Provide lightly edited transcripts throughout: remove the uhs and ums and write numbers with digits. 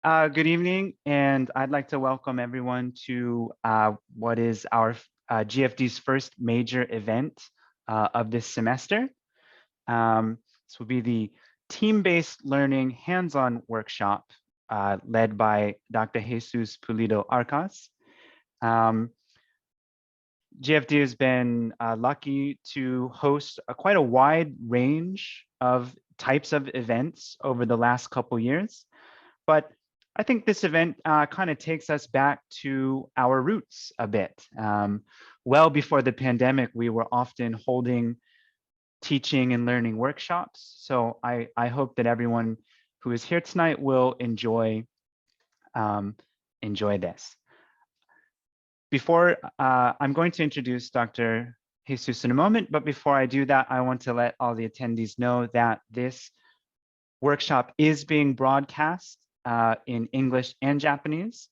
Good evening, and I'd like to welcome everyone to what is our GFD's first major event of this semester. This will be the team-based learning hands-on workshop led by Dr. Jesus Pulido Arcas. GFD has been lucky to host quite a wide range of types of events over the last couple years, but I think this event kind of takes us back to our roots a bit. Well before the pandemic, we were often holding teaching and learning workshops. So I hope that everyone who is here tonight will enjoy this. Before I'm going to introduce Dr. Jesus in a moment, but before I do that, I want to let all the attendees know that this workshop is being broadcast in English and Japanese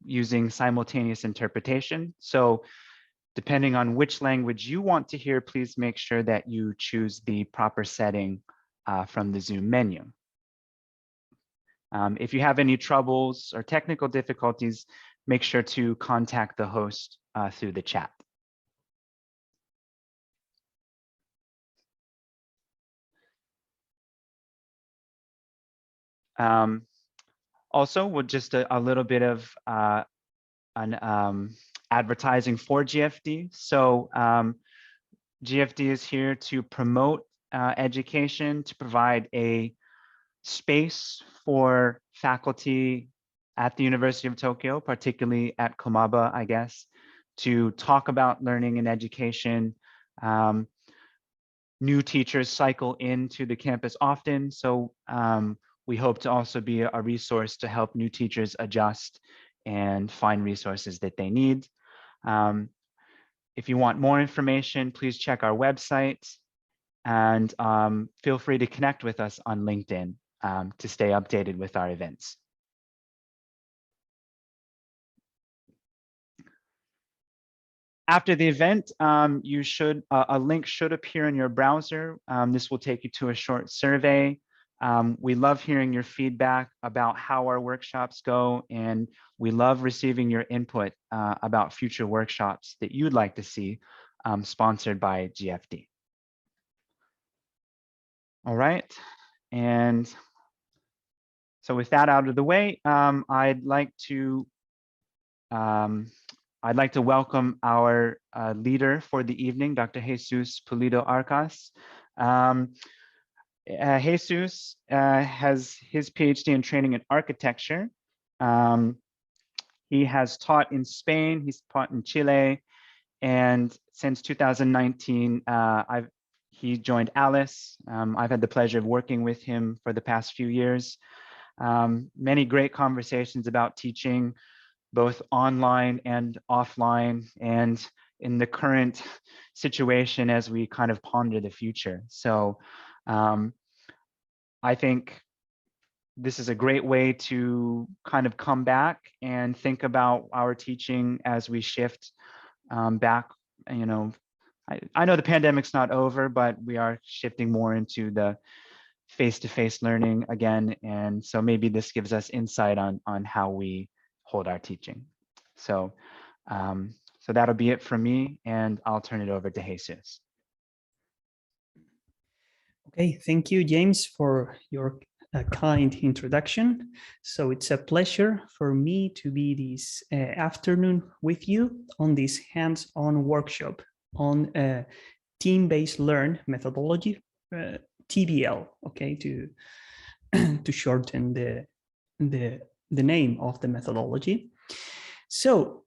using simultaneous interpretation. So depending on which language you want to hear, please make sure that you choose the proper setting from the Zoom menu. If you have any troubles or technical difficulties, make sure to contact the host through the chat. Also, with just a little bit of advertising for GFD. So GFD is here to promote education, to provide a space for faculty at the University of Tokyo, particularly at Komaba, I guess, to talk about learning and education. New teachers cycle into the campus often, so we hope to also be a resource to help new teachers adjust and find resources that they need. If you want more information, please check our website and feel free to connect with us on LinkedIn to stay updated with our events. After the event, a link should appear in your browser. This will take you to a short survey. We love hearing your feedback about how our workshops go, and we love receiving your input about future workshops that you'd like to see sponsored by GFD. All right, and so with that out of the way, I'd like to welcome our leader for the evening, Dr. Jesus Pulido Arcas. Jesus has his PhD in training in architecture. He has taught in Spain, he's taught in Chile, and since 2019, he joined ALESS. I've had the pleasure of working with him for the past few years. Many great conversations about teaching, both online and offline, and in the current situation as we kind of ponder the future. So I think this is a great way to kind of come back and think about our teaching as we shift back. You know, I know the pandemic's not over, but we are shifting more into the face-to-face learning again. And so maybe this gives us insight on how we hold our teaching. So, so that'll be it from me, and I'll turn it over to Jesus. Okay, thank you, James, for your kind introduction. So it's a pleasure for me to be this afternoon with you on this hands-on workshop on team-based learn methodology, TBL, okay, to shorten the name of the methodology. So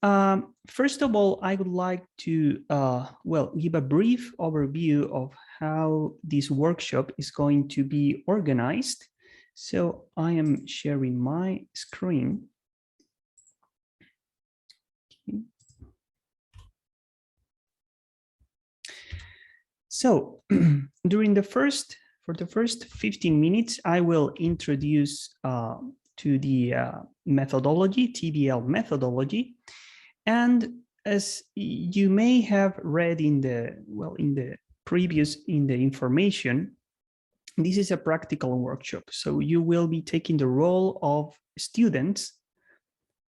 first of all, I would like to give a brief overview of how this workshop is going to be organized. So I am sharing my screen. Okay. So during for the first 15 minutes, I will introduce to the methodology, TBL methodology. And as you may have read in the information, this is a practical workshop. So you will be taking the role of students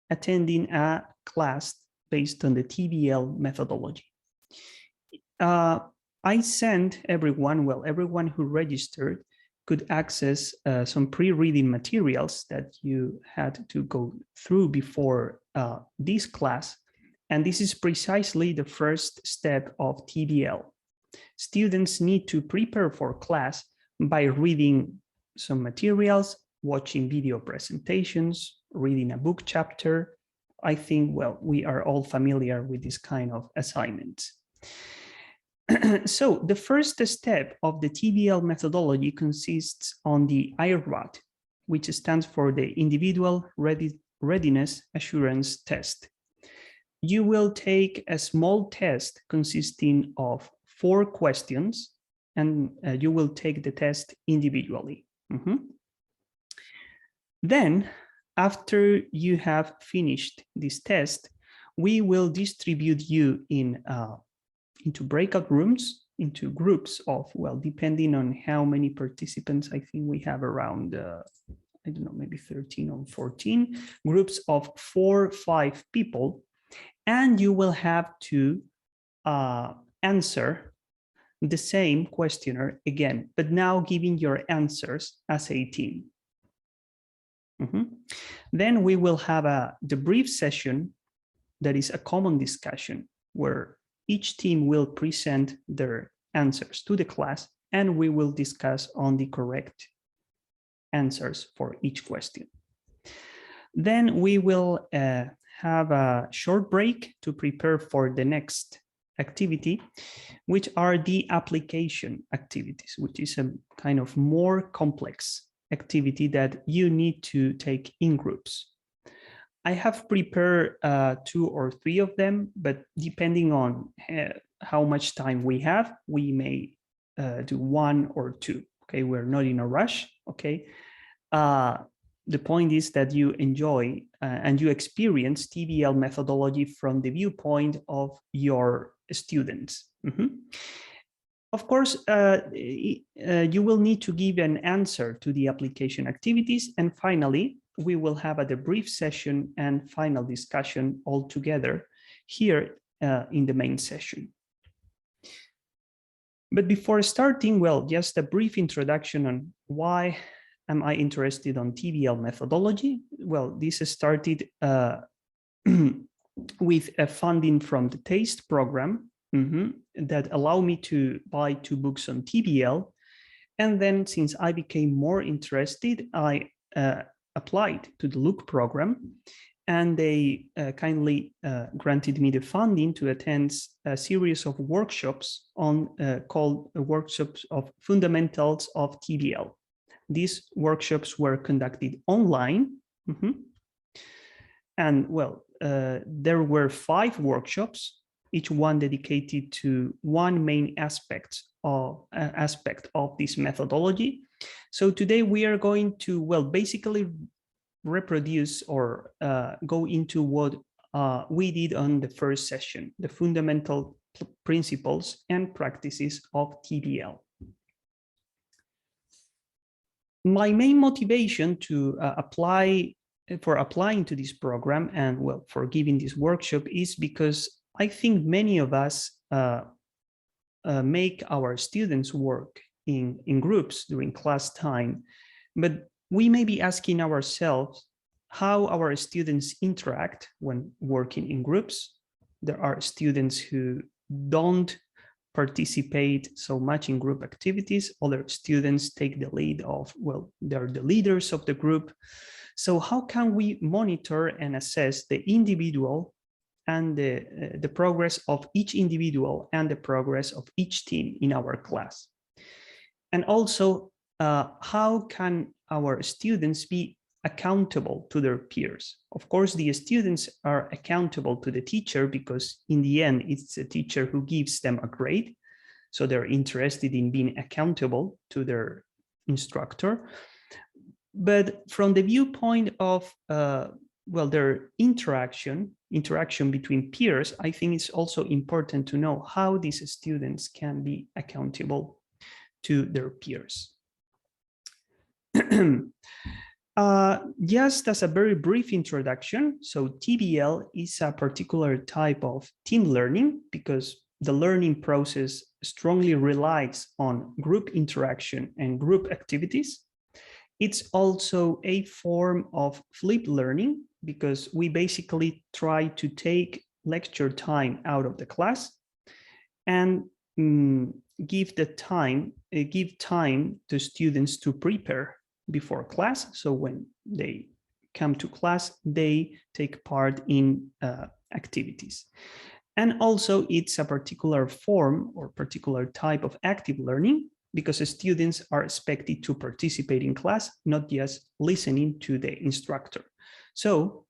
attending a class based on the Tbl methodology. I sent everyone, well, everyone who registered could access some pre-reading materials that you had to go through before this class. And this is precisely the first step of Tbl. Students need to prepare for class by reading some materials, watching video presentations, reading a book chapter. I think, well, we are all familiar with this kind of assignments. So the first step of the Tbl methodology consists on the IRAT, which stands for the Individual Readiness Assurance Test. You will take a small test consisting of 4 questions, and you will take the test individually. Then, after you have finished this test, we will distribute you into breakout rooms, into groups of, well, depending on how many participants, I think we have around, I don't know, maybe 13 or 14, groups of 4 or 5 people, and you will have to answer the same questionnaire again, but now giving your answers as a team. Then we will have a debrief session that is a common discussion where each team will present their answers to the class, and we will discuss on the correct answers for each question. Then we will have a short break to prepare for the next activity, which are the application activities, which is a kind of more complex activity that you need to take in groups. I have prepared 2 or 3 of them, but depending on how much time we have, we may do 1 or 2. Okay, we're not in a rush. Okay, the point is that you enjoy and you experience Tbl methodology from the viewpoint of your students. Of course, you will need to give an answer to the application activities, and finally, we will have a debrief session and final discussion all together here in the main session. But before starting, well, just a brief introduction on why am I interested on Tbl methodology. Well, this started with a funding from the TASTE program that allowed me to buy 2 books on Tbl. And then since I became more interested, I applied to the LOOK program, and they kindly granted me the funding to attend a series of workshops on called Workshops of Fundamentals of Tbl. These workshops were conducted online. And well, there were 5 workshops, each one dedicated to one main aspect of this methodology. So today we are going to, well, basically reproduce or go into what we did on the first session, the fundamental principles and practices of Tbl. My main motivation to applying to this program and, well, for giving this workshop is because I think many of us make our students work in groups during class time, but we may be asking ourselves how our students interact when working in groups. There are students who don't participate so much in group activities. Other students take the lead of, well, they're the leaders of the group. So how can we monitor and assess the individual and the progress of each individual and the progress of each team in our class? And also, how can our students be accountable to their peers? Of course, the students are accountable to the teacher because in the end, it's the teacher who gives them a grade. So they're interested in being accountable to their instructor. But from the viewpoint of, well, their interaction between peers, I think it's also important to know how these students can be accountable to their peers. Just as a very brief introduction, so TBL is a particular type of team learning because the learning process strongly relies on group interaction and group activities. It's also a form of flipped learning because we basically try to take lecture time out of the class and give time to students to prepare before class. So when they come to class, they take part in activities. And also it's a particular form or particular type of active learning because students are expected to participate in class, not just listening to the instructor. So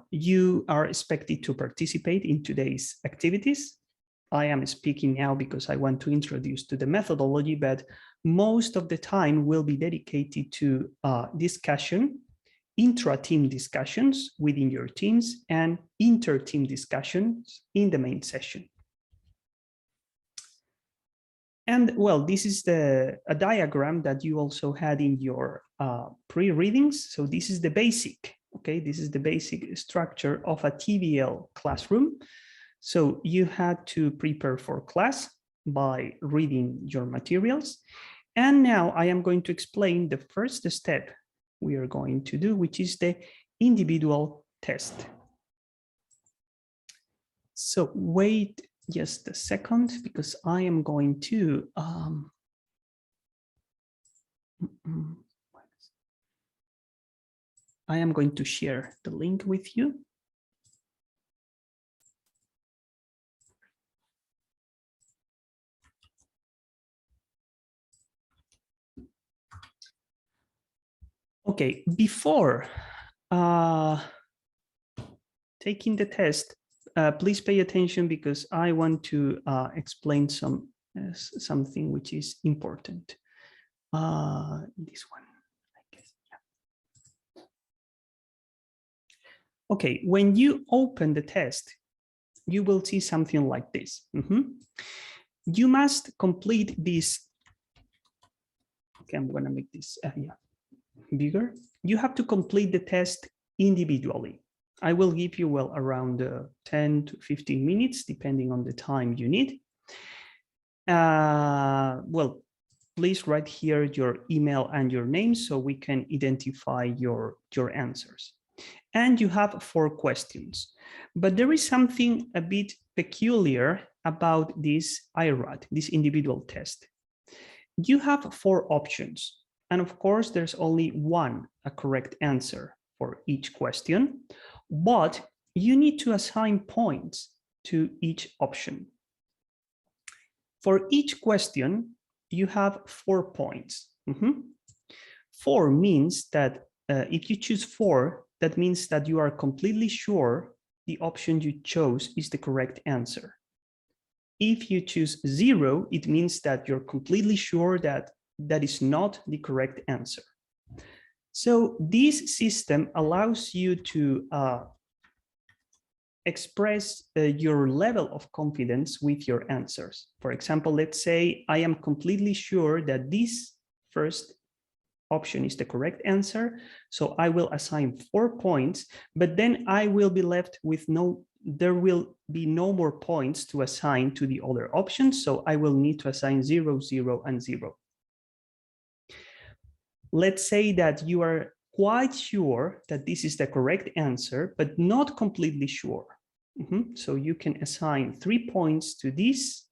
you are expected to participate in today's activities. I am speaking now because I want to introduce to the methodology, but most of the time will be dedicated to discussion, intra-team discussions within your teams and inter-team discussions in the main session. And well, this is a diagram that you also had in your pre-readings. So this is the basic, okay? This is the basic structure of a TBL classroom. So you had to prepare for class by reading your materials. And now I am going to explain the first step we are going to do, which is the individual test. So wait just a second, because I am going to share the link with you. Okay, before taking the test, please pay attention because I want to explain something which is important. This one, I guess. Yeah. Okay, when you open the test, you will see something like this. You must complete this. Okay, I'm going to make this bigger. You have to complete the test individually. I will give you, well, around 10 to 15 minutes, depending on the time you need. Well, please write here your email and your name so we can identify your answers. And you have 4 questions. But there is something a bit peculiar about this IRAD, this individual test. You have 4 options. And of course, there's only a correct answer for each question, but you need to assign points to each option. For each question, you have 4 points. 4 means that if you choose 4, that means that you are completely sure the option you chose is the correct answer. If you choose 0, it means that you're completely sure that that is not the correct answer. So this system allows you to express your level of confidence with your answers. For example, let's say I am completely sure that this first option is the correct answer. So I will assign 4 points, but then I will be left with there will be no more points to assign to the other options. So I will need to assign 0, 0, and 0. Let's say that you are quite sure that this is the correct answer, but not completely sure. So you can assign 3 points to this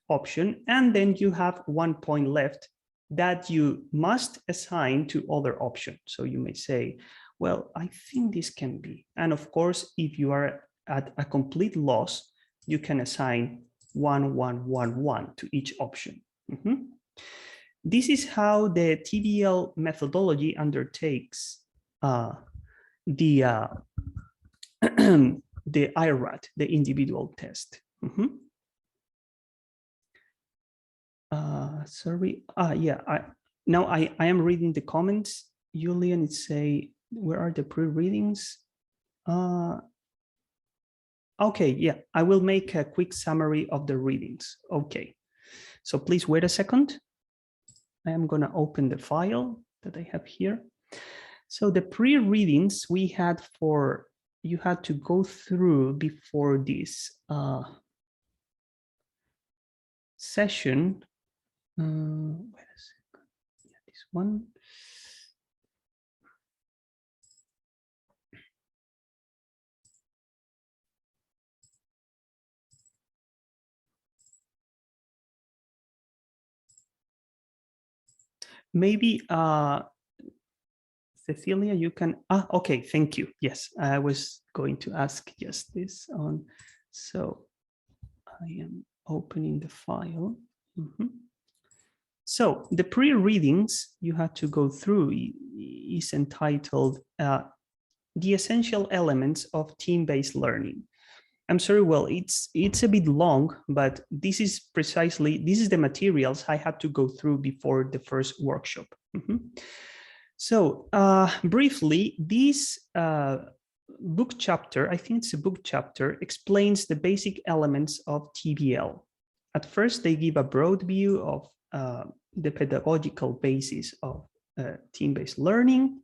option, and then you have 1 point left that you must assign to other options. So you may say, well, I think this can be. And of course, if you are at a complete loss, you can assign 1, 1, 1, 1 to each option. This is how the Tbl methodology undertakes the IRAD, the individual test. Sorry. Yeah. Now I am reading the comments. Julian, it say, where are the pre-readings? Okay. Yeah. I will make a quick summary of the readings. Okay. So please wait a second. I am going to open the file that I have here. So the pre-readings we had for, you had to go through before this session. Wait a second. Yeah, this one. Maybe Cecilia, you can, okay, thank you. Yes, I was going to ask just this on. So I am opening the file. So the pre-readings you had to go through is entitled The Essential Elements of Team-Based Learning. I'm sorry, well, it's a bit long, but this is the materials I had to go through before the first workshop. So briefly, this book chapter, I think it's a book chapter, explains the basic elements of TBL. At first, they give a broad view of the pedagogical basis of team-based learning.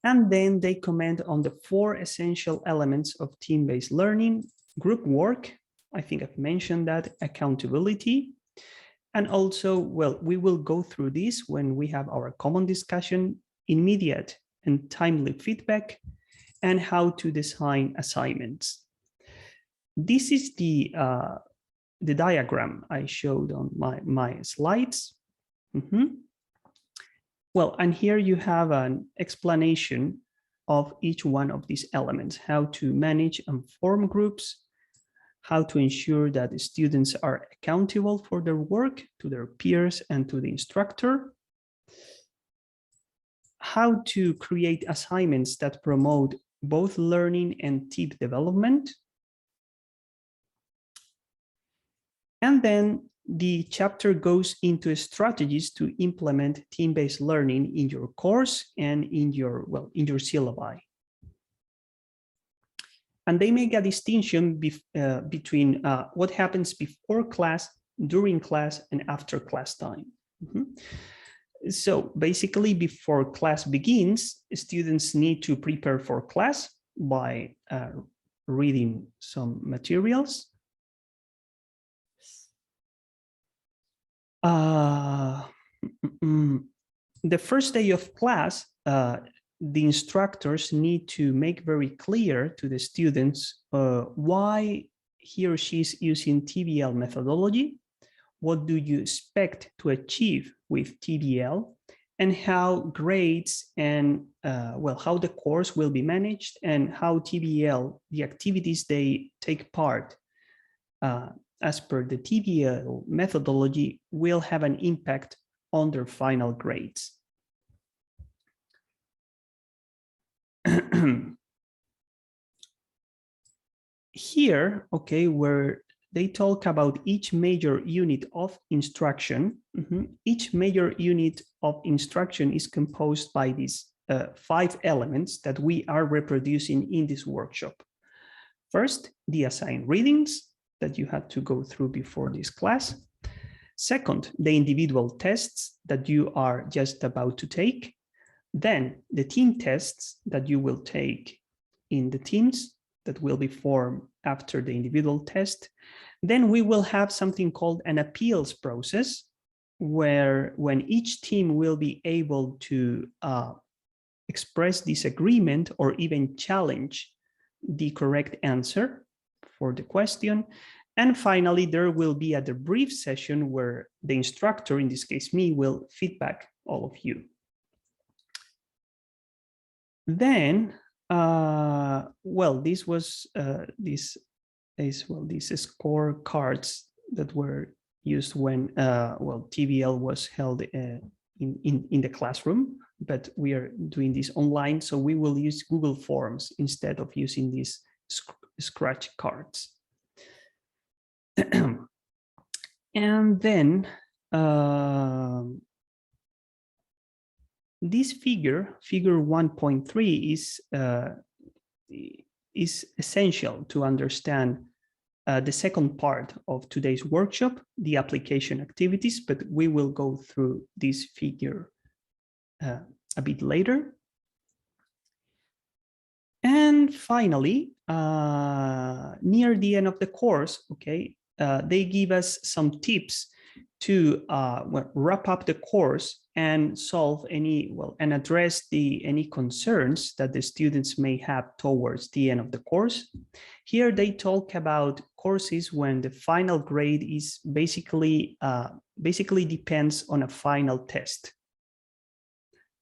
And then they comment on the 4 essential elements of team-based learning: group work, I think I've mentioned that, accountability, and also, well, we will go through this when we have our common discussion, immediate and timely feedback, and how to design assignments. This is the diagram I showed on my slides. Well, and here you have an explanation of each one of these elements: how to manage and form groups, how to ensure that the students are accountable for their work to their peers and to the instructor, how to create assignments that promote both learning and team development. And then the chapter goes into strategies to implement team-based learning in your course and in your syllabi. And they make a distinction between what happens before class, during class, and after class time. So basically, before class begins, students need to prepare for class by reading some materials. The first day of class, the instructors need to make very clear to the students why he or she is using Tbl methodology, what do you expect to achieve with Tbl, and how grades and how the course will be managed, and how Tbl, the activities they take part as per the Tbl methodology, will have an impact on their final grades. Here, okay, where they talk about each major unit of instruction, each major unit of instruction is composed by these 5 elements that we are reproducing in this workshop. First, the assigned readings that you had to go through before this class. Second, the individual tests that you are just about to take. Then the team tests that you will take in the teams that will be formed after the individual test. Then we will have something called an appeals process, where when each team will be able to express disagreement or even challenge the correct answer for the question. And finally, there will be a debrief session where the instructor, in this case me, will feedback all of you. Then, this was these scorecards that were used when Tbl was held in the classroom, but we are doing this online, so we will use Google Forms instead of using these scratch cards. And then this figure 1.3 is essential to understand the second part of today's workshop, the application activities, but we will go through this figure a bit later. And finally, near the end of the course, okay, they give us some tips to wrap up the course and solve any, and address any concerns that the students may have towards the end of the course. Here they talk about courses when the final grade is basically depends on a final test.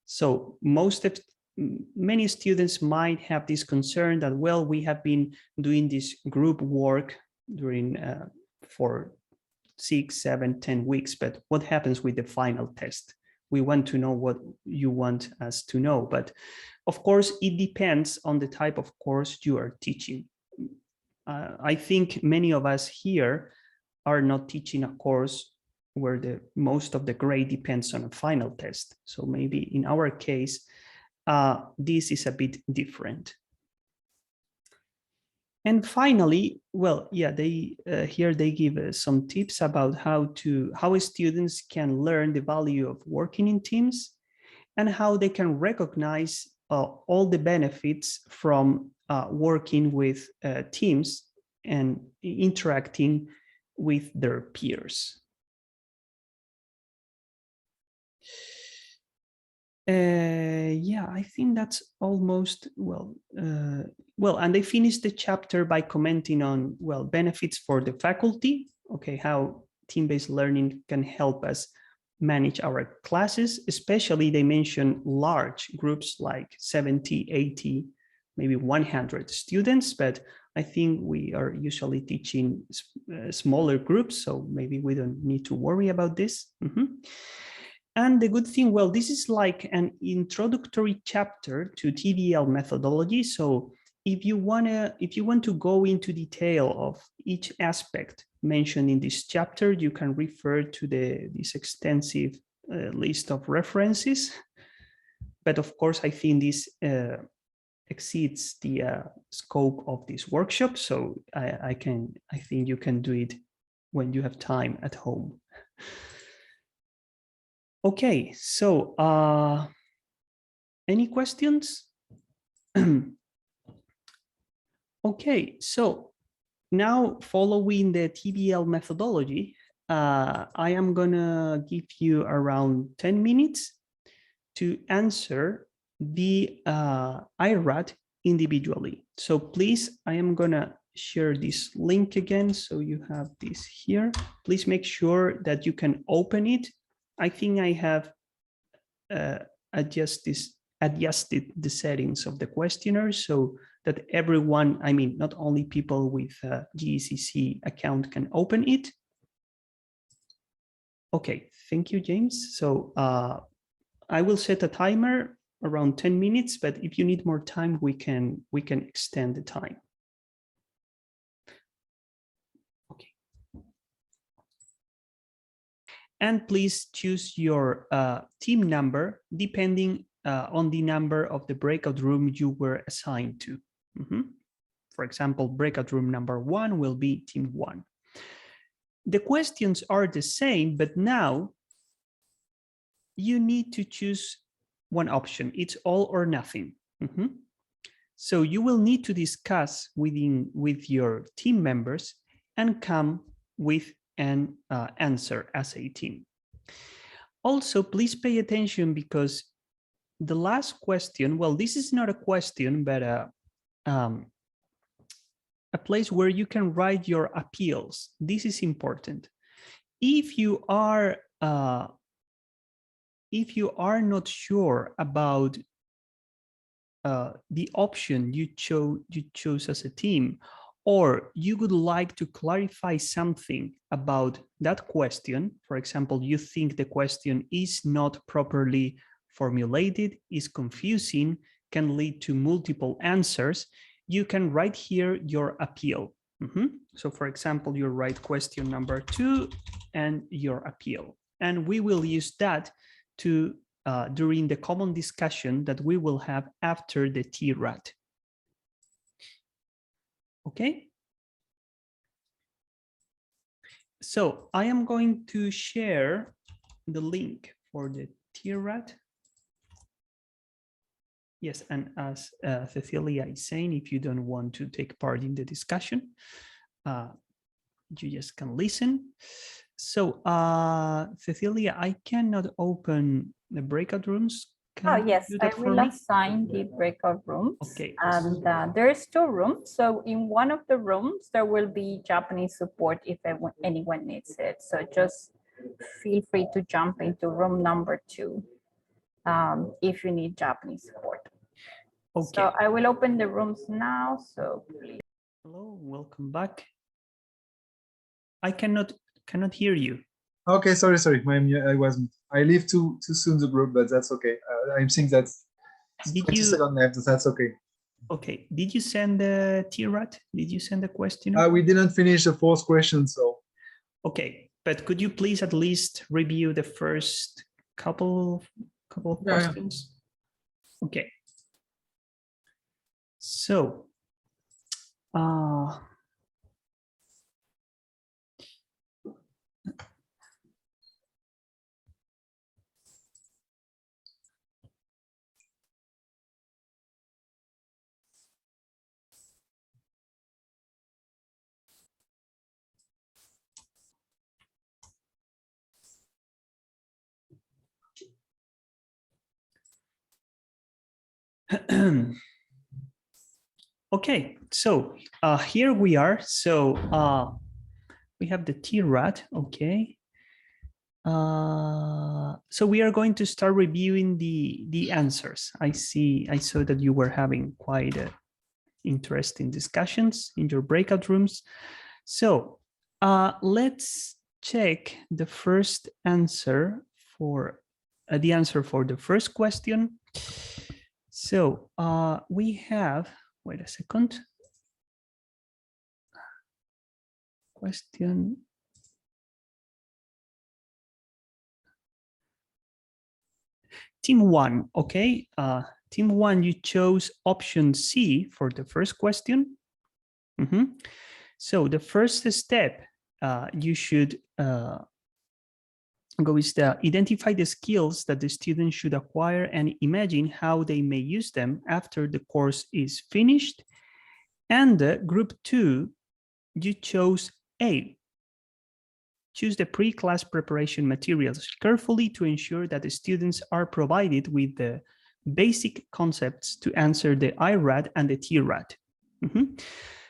So many students might have this concern that, well, we have been doing this group work during for 6, 7, 10 weeks, but what happens with the final test? We want to know what you want us to know, but of course it depends on the type of course you are teaching. I think many of us here are not teaching a course where most of the grade depends on a final test. So maybe in our case, this is a bit different. And finally, well, yeah, here they give some tips about how students can learn the value of working in teams and how they can recognize all the benefits from working with teams and interacting with their peers. Yeah, I think that's almost, and they finish the chapter by commenting on, benefits for the faculty, okay, how team-based learning can help us manage our classes, especially they mention large groups like 70, 80, maybe 100 students, but I think we are usually teaching smaller groups, so maybe we don't need to worry about this. And the good thing, this is like an introductory chapter to Tbl methodology. So if you want to go into detail of each aspect mentioned in this chapter, you can refer to this extensive list of references. But of course, I think this exceeds the scope of this workshop. So I think you can do it when you have time at home. Okay, so any questions? Okay, so now following the Tbl methodology, I am gonna give you around 10 minutes to answer the IRAT individually. So please, I am gonna share this link again. So you have this here. Please make sure that you can open it. I think I have adjusted the settings of the questionnaire so that everyone, I mean, not only people with a GECC account can open it. Okay, thank you, James. So I will set a timer around 10 minutes, but if you need more time, we can extend the time. Okay. And please choose your team number depending on the number of the breakout room you were assigned to. For example, breakout room number 1 will be team 1. The questions are the same, but now you need to choose one option. It's all or nothing. So you will need to discuss with your team members and come with an answer as a team. Also, please pay attention because the last question, this is not a question, but a place where you can write your appeals. This is important. If you are not sure about the option you chose as a team, or you would like to clarify something about that question, for example, you think the question is not properly formulated, is confusing, can lead to multiple answers, you can write here your appeal. So for example, you write question number 2 and your appeal. And we will use that to during the common discussion that we will have after the TRAT. Okay. So I am going to share the link for the TRAT. Yes, and as Cecilia is saying, if you don't want to take part in the discussion, you just can listen. So Cecilia, I cannot open the breakout rooms. Oh, yes, I will assign the breakout rooms. Okay. And there's 2 rooms. So in one of the rooms, there will be Japanese support if anyone needs it. So just feel free to jump into room number 2 if you need Japanese support. Okay. So I will open the rooms now. So please. Hello, welcome back. I cannot hear you. Okay, sorry. I leave too soon the group, but that's okay. I'm saying that 20 seconds left. That's okay. Okay. Did you send the TRAT? Did you send the question? We didn't finish the 4th question, so. Okay, but could you please at least review the first couple of questions? Yeah. Okay. So, okay, so here we are. So we have the TRAT, okay. So we are going to start reviewing the answers. I saw that you were having quite interesting discussions in your breakout rooms. So let's check the first answer for the first question. So we have, wait a second. Question. Team 1, okay. Team 1, you chose option C for the first question. So the first step you should go is to identify the skills that the student should acquire and imagine how they may use them after the course is finished. And group 2, you chose A. Choose the pre-class preparation materials carefully to ensure that the students are provided with the basic concepts to answer the IRAT and the TRAT.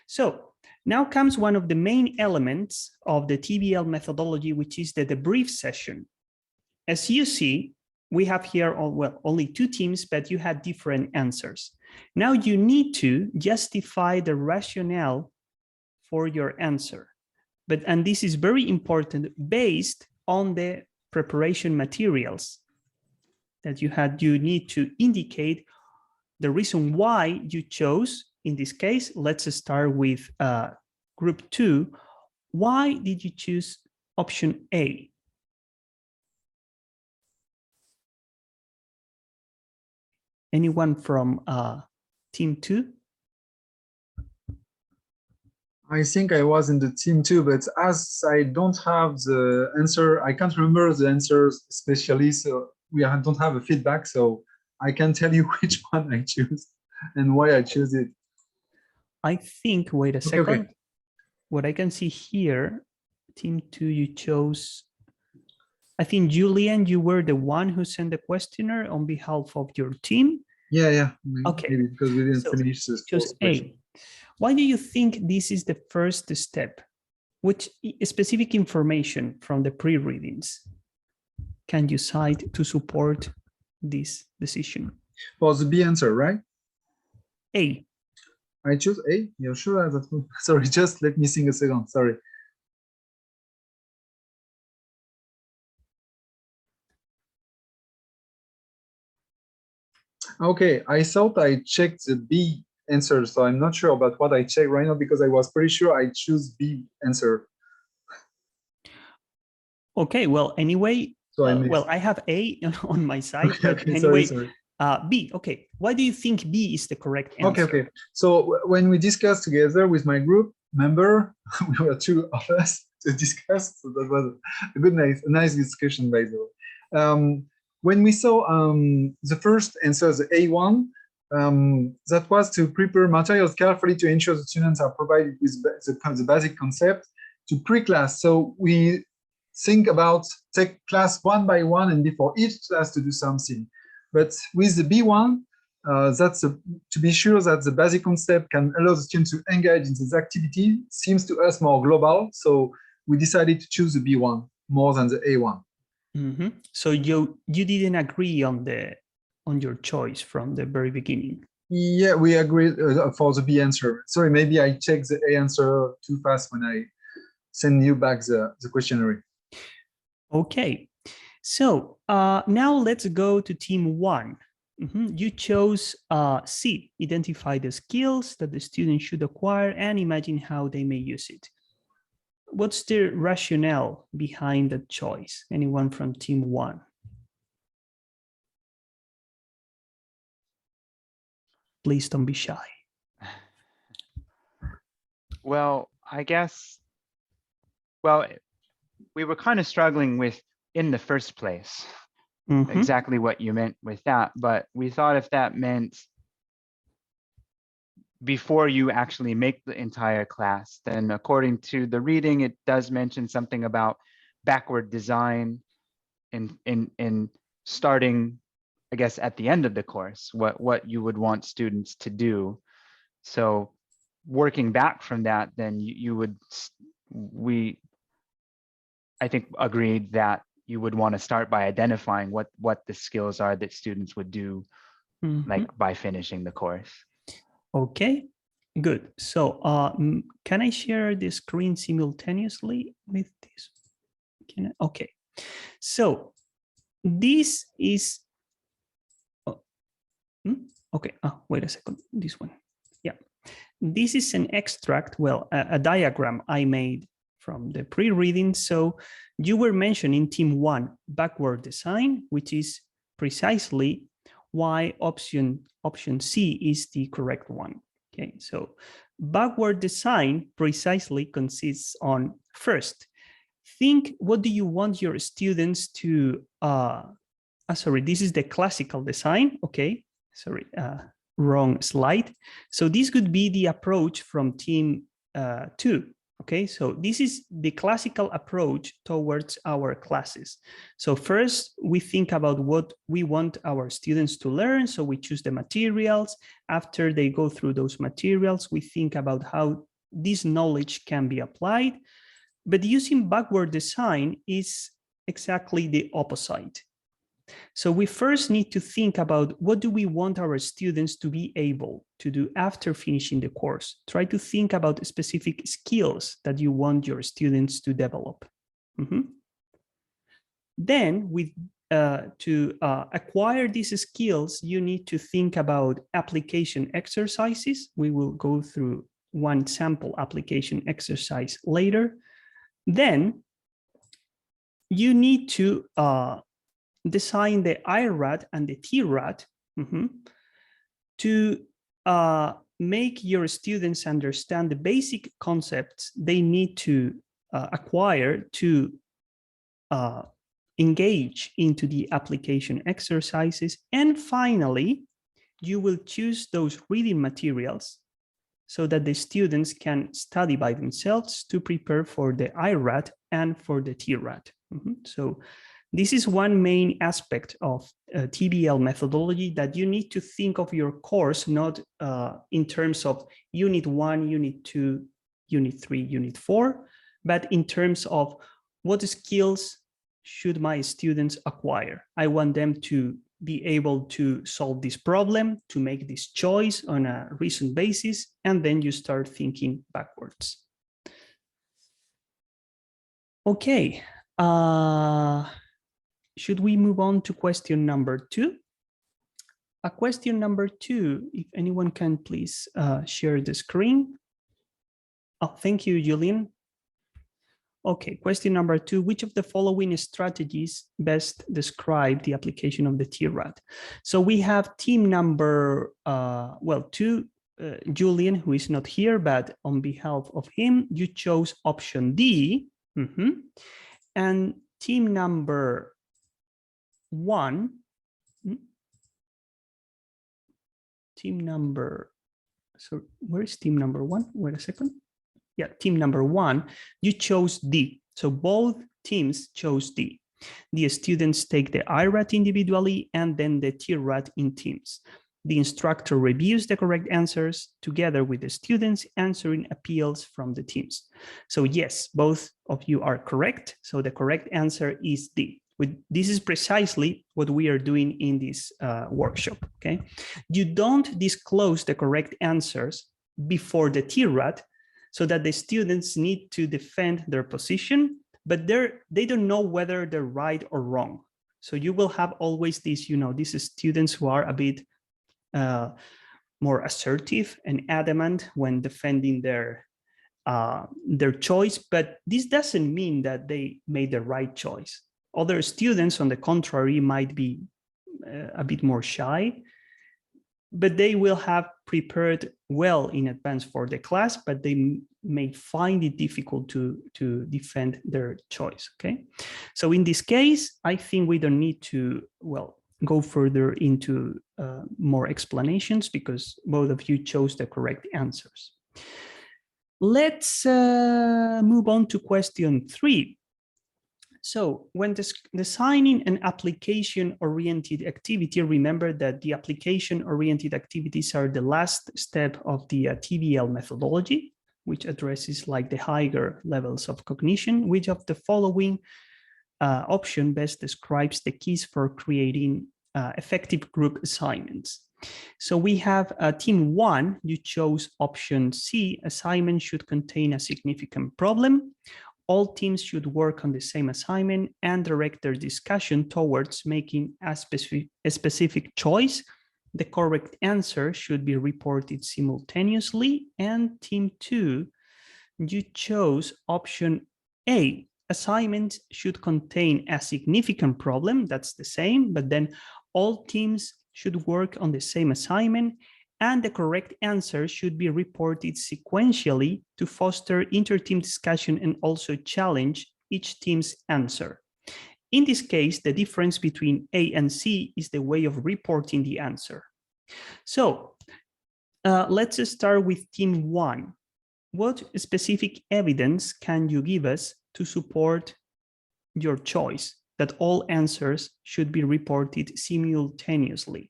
So now comes one of the main elements of the Tbl methodology, which is the debrief session. As you see, we have here, only 2 teams, but you had different answers. Now you need to justify the rationale for your answer. And this is very important based on the preparation materials that you had. You need to indicate the reason why you chose. In this case, let's start with group 2. Why did you choose option A? Anyone from team 2? I think I was in the team 2, but as I don't have the answer, I can't remember the answers especially, so don't have a feedback, so I can tell you which one I choose and why I choose it. I think, wait a second. Okay. What I can see here, team 2, you chose, I think, Julian, you were the one who sent the questionnaire on behalf of your team. Yeah. Okay. Maybe because we didn't finish this. Choose A. Why do you think this is the first step? Which specific information from the pre-readings can you cite to support this decision? Was the B answer, right? A. I choose A. Yeah, sure. Sorry, just let me think a second. Sorry. Okay, I thought I checked the B answer, so I'm not sure about what I checked right now because I was pretty sure I choose B answer. Okay, well, anyway, so I have A on my side, okay, but okay, anyway, sorry. B. Okay, why do you think B is the correct answer? Okay. So when we discussed together with my group member, we were 2 of us. to discuss. So that was a nice discussion, by the way. When we saw the first answer, the A1, that was to prepare materials carefully to ensure the students are provided with the basic concept to pre-class. So we think about take class one by one and before each class to do something. But with the B1, to be sure that the basic concept can allow the students to engage in this activity seems to us more global. So we decided to choose the B1 more than the A1. Mm-hmm. So you didn't agree on your choice from the very beginning. Yeah, we agreed for the B answer. Sorry, maybe I checked the A answer too fast when I send you back the questionnaire. Okay, so now let's go to team one. Mm-hmm. You chose C, identify the skills that the student should acquire and imagine how they may use it. What's the rationale behind the choice? Anyone from team one? Please don't be shy. Well, I guess, well, we were kind of struggling with in the first place, exactly what you meant with that. But we thought if that meant before you actually make the entire class, then according to the reading, it does mention something about backward design in starting, I guess, at the end of the course, what you would want students to do. So working back from that, then I think agreed that you would want to start by identifying what the skills are that students would do, like by finishing the course. Okay, good. So can I share the screen simultaneously with this? Okay, so this is, okay, wait a second, this one. Yeah, this is an extract, well, a diagram I made from the pre-reading. So you were mentioning team one, backward design, which is precisely why option C is the correct one. Okay, so backward design precisely consists on, first, think what do you want your students to, sorry, this is the classical design, okay, sorry, wrong slide. So this could be the approach from team two. Okay, so this is the classical approach towards our classes. So first, we think about what we want our students to learn. So we choose the materials. After they go through those materials, we think about how this knowledge can be applied. But using backward design is exactly the opposite. So we first need to think about what do we want our students to be able to do after finishing the course. Try to think about specific skills that you want your students to develop. Then to acquire these skills, you need to think about application exercises. We will go through one sample application exercise later. Then you need to design the IRAD and the TRAD to make your students understand the basic concepts they need to acquire to engage into the application exercises. And finally, you will choose those reading materials so that the students can study by themselves to prepare for the IRAD and for the TRAD. So this is one main aspect of Tbl methodology, that you need to think of your course not in terms of Unit 1, Unit 2, Unit 3, Unit 4, but in terms of what skills should my students acquire. I want them to be able to solve this problem, to make this choice on a recent basis, and then you start thinking backwards. Okay. Should we move on to question number 2? Question number 2, if anyone can please share the screen. Oh, thank you, Julian. Okay, question number 2, which of the following strategies best describe the application of the TRAD? So we have team number, 2, Julian, who is not here, but on behalf of him, you chose option D, And team number 1, so where's team number 1? Wait a second. Yeah, team number 1, you chose D. So both teams chose D. The students take the IRAT individually and then the TRAT in teams. The instructor reviews the correct answers together with the students answering appeals from the teams. So yes, both of you are correct. So the correct answer is D. This is precisely what we are doing in this workshop, okay? You don't disclose the correct answers before the TRAT so that the students need to defend their position, but they don't know whether they're right or wrong. So you will have always these, these students who are a bit more assertive and adamant when defending their choice, but this doesn't mean that they made the right choice. Other students, on the contrary, might be a bit more shy, but they will have prepared well in advance for the class, but they may find it difficult to defend their choice, okay? So in this case, I think we don't need to, go further into more explanations because both of you chose the correct answers. Let's move on to question 3. So when designing an application-oriented activity, remember that the application-oriented activities are the last step of the Tbl methodology, which addresses like the higher levels of cognition. Which of the following option best describes the keys for creating effective group assignments? So we have team 1, you chose option C, assignment should contain a significant problem. All teams should work on the same assignment and direct their discussion towards making a specific choice. The correct answer should be reported simultaneously. And team 2, you chose option A. Assignments should contain a significant problem. That's the same, but then all teams should work on the same assignment, and the correct answer should be reported sequentially to foster inter-team discussion and also challenge each team's answer. In this case, the difference between A and C is the way of reporting the answer. So let's start with team 1. What specific evidence can you give us to support your choice that all answers should be reported simultaneously?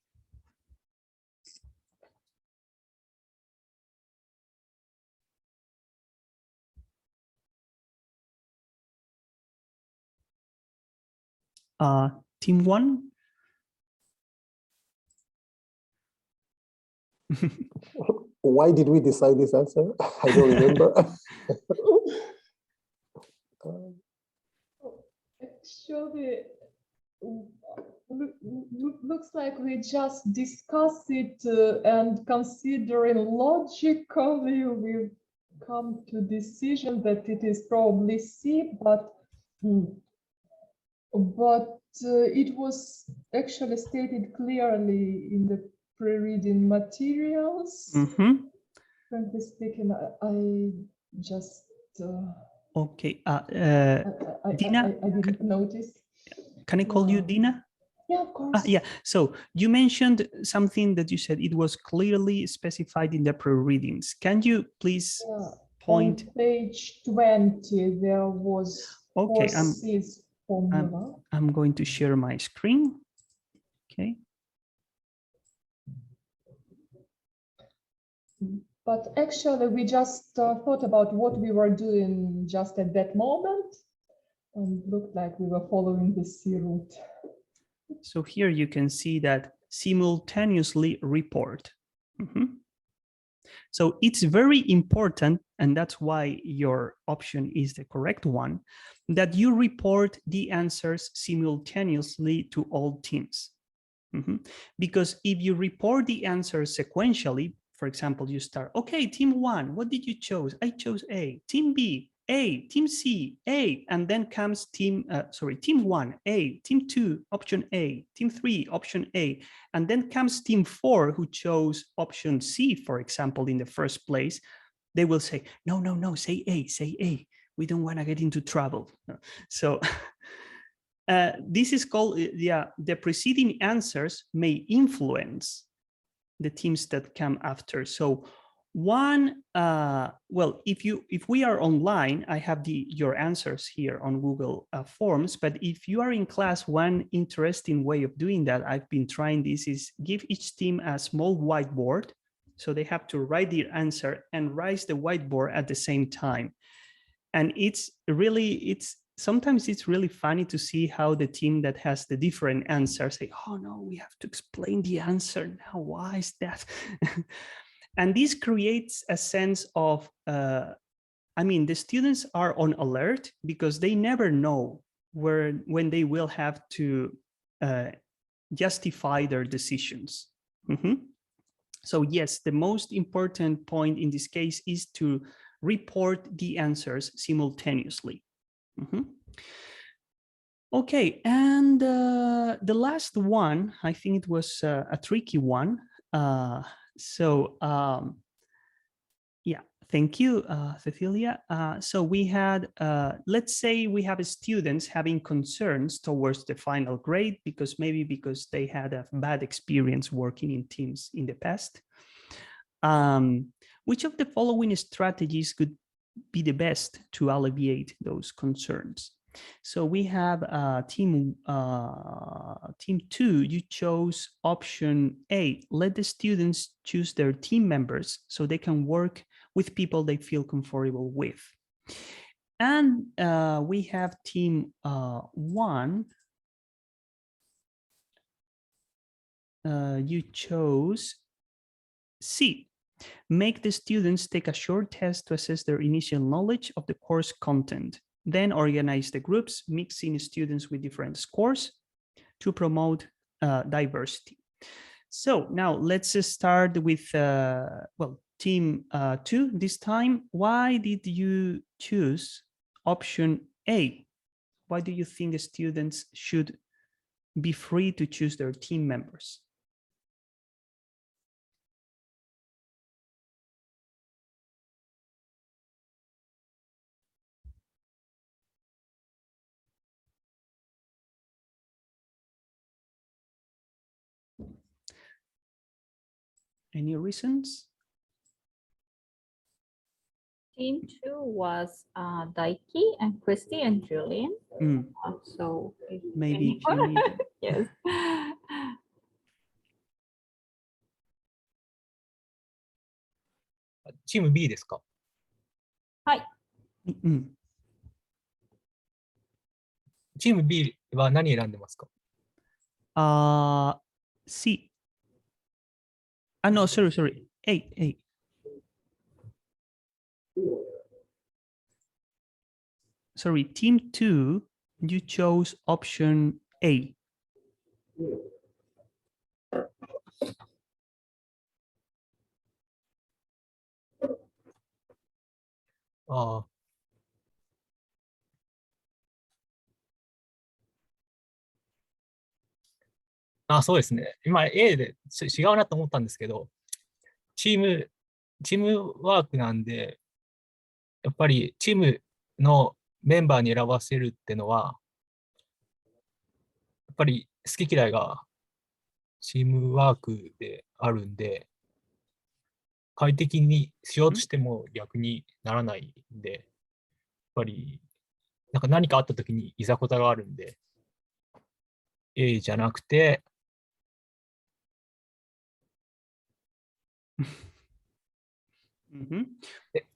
Team 1? Why did we decide this answer? I don't remember. Actually, looks like we just discussed it and considering logically, we've come to decision that it is probably C, but it was actually stated clearly in the pre-reading materials. Frankly speaking, I just okay. Dina, I didn't notice. Can I call you Dina? Yeah, of course. Yeah. So you mentioned something that you said it was clearly specified in the pre-readings. Can you please point? On page 20, there was okay. Formula. I'm going to share my screen. Okay. But actually, we just thought about what we were doing just at that moment, and looked like we were following the C route. So here you can see that simultaneously report. So it's very important, and that's why your option is the correct one, that you report the answers simultaneously to all teams. Because if you report the answers sequentially, for example, you start, okay, team 1, what did you choose? I chose A. Team B, A. Team C, A. And then comes team 1, A. Team 2, option A. Team 3, option A. And then comes team 4, who chose option C, for example, in the first place. They will say, no, say A, say A. we don't want to get into trouble. So this is called, the preceding answers may influence the teams that come after. So one, well, if we are online, I have your answers here on Google Forms, but if you are in class, one interesting way of doing that, I've been trying this, is give each team a small whiteboard. So they have to write their answer and raise the whiteboard at the same time. And sometimes it's really funny to see how the team that has the different answers say, oh no, we have to explain the answer now, why is that? And this creates a sense of, I mean, the students are on alert because they never know when they will have to justify their decisions. So yes, the most important point in this case is to report the answers simultaneously. Okay, and the last one, I think it was a tricky one. Yeah, thank you, Cecilia. So we had, let's say we have students having concerns towards the final grade because they had a bad experience working in teams in the past. Which of the following strategies could be the best to alleviate those concerns? So we have team 2, you chose option A, let the students choose their team members so they can work with people they feel comfortable with. And we have team 1, you chose C, make the students take a short test to assess their initial knowledge of the course content. Then organize the groups, mixing students with different scores to promote diversity. So now let's start with, well, team 2 this time. Why did you choose option A? Why do you think the students should be free to choose their team members? Any reasons? Team 2 was Daiki and Christy and Julian. So maybe yes. チーム B ですか？はい。チーム B は何選んでますか？ C. No, sorry. A. Sorry, team 2, you chose option A.そうですね。今 A で違うなと思ったんですけど、チームワークなんで、やっぱりチームのメンバーに選ばせるってのは、やっぱり好き嫌いがチームワークであるんで、快適にしようとしても逆にならないんで、やっぱり何かあった時にいざこざがあるんで、A じゃなくて、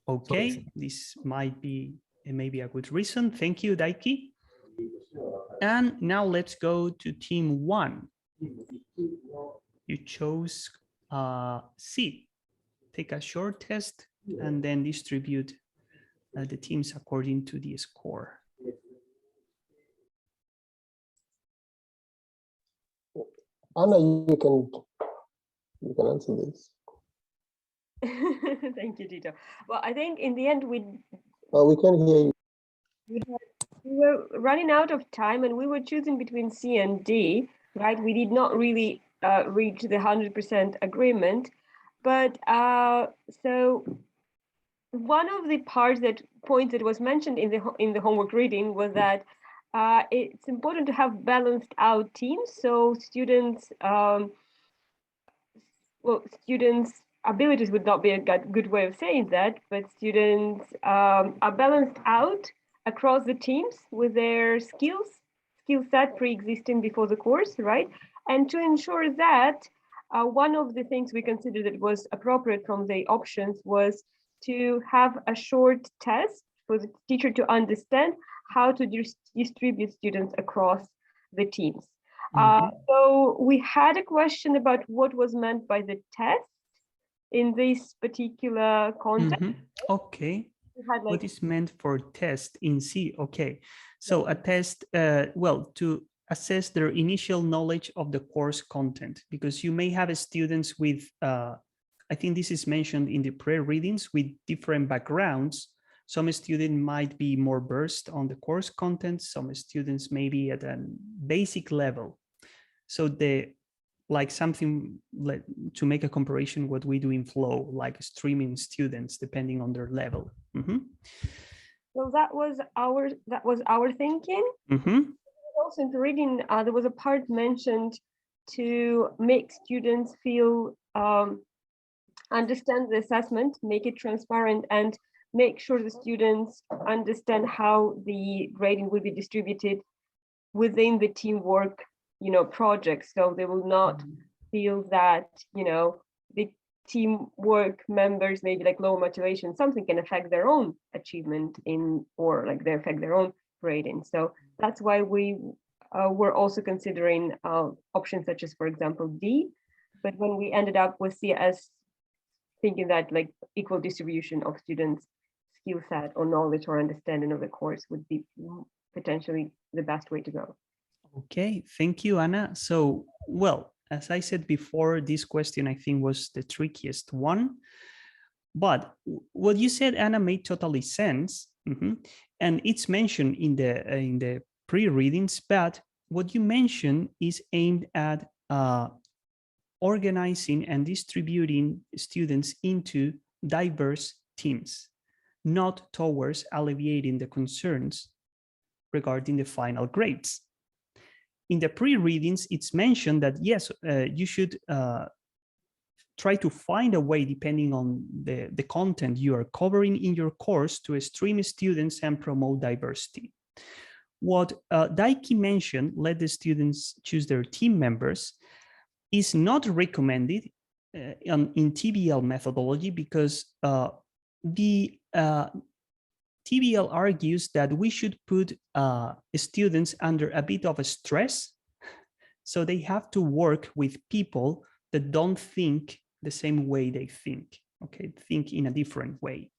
Okay, this might be maybe a good reason. Thank you, Daiki. And now let's go to team 1. You chose C. Take a short test and then distribute the teams according to the score. Anna, you can answer this. Thank you, Tito. Well, I think in the end we can hear you. We were running out of time and we were choosing between C and D, right? We did not really reach the 100% agreement, but so one of the points that was mentioned in the homework reading was that it's important to have balanced out teams, so students abilities would not be a good way of saying that, but students are balanced out across the teams with their skill set pre-existing before the course, right? And to ensure that, one of the things we considered that was appropriate from the options was to have a short test for the teacher to understand how to distribute students across the teams. So we had a question about what was meant by the test in this particular context. Okay. Had, like, what is meant for test in C? Okay. So a test, well, to assess their initial knowledge of the course content, because you may have students with, I think this is mentioned in the pre-readings, with different backgrounds. Some students might be more versed on the course content. Some students may be at a basic level. So like something like, to make a comparison, what we do in Flow, like streaming students depending on their level. So that was our thinking. Also in the reading, there was a part mentioned to make students feel understand the assessment, make it transparent, and make sure the students understand how the grading will be distributed within the teamwork, project. So they will not feel that, the teamwork members maybe like low motivation, something can affect their own achievement or like they affect their own grading. So that's why we were also considering options such as, for example, D. But when we ended up with C as thinking that like equal distribution of students' skill set or knowledge or understanding of the course would be potentially the best way to go. Okay, thank you, Anna. So, well, as I said before, this question I think was the trickiest one. But what you said, Anna, made totally sense. And it's mentioned in the pre-readings, but what you mentioned is aimed at organizing and distributing students into diverse teams, not towards alleviating the concerns regarding the final grades. In the pre-readings, it's mentioned that, yes, you should try to find a way, depending on the content you are covering in your course, to stream students and promote diversity. What Daiki mentioned, let the students choose their team members, is not recommended in Tbl methodology, because the Tbl argues that we should put students under a bit of a stress, so they have to work with people that don't think the same way they think, okay, think in a different way,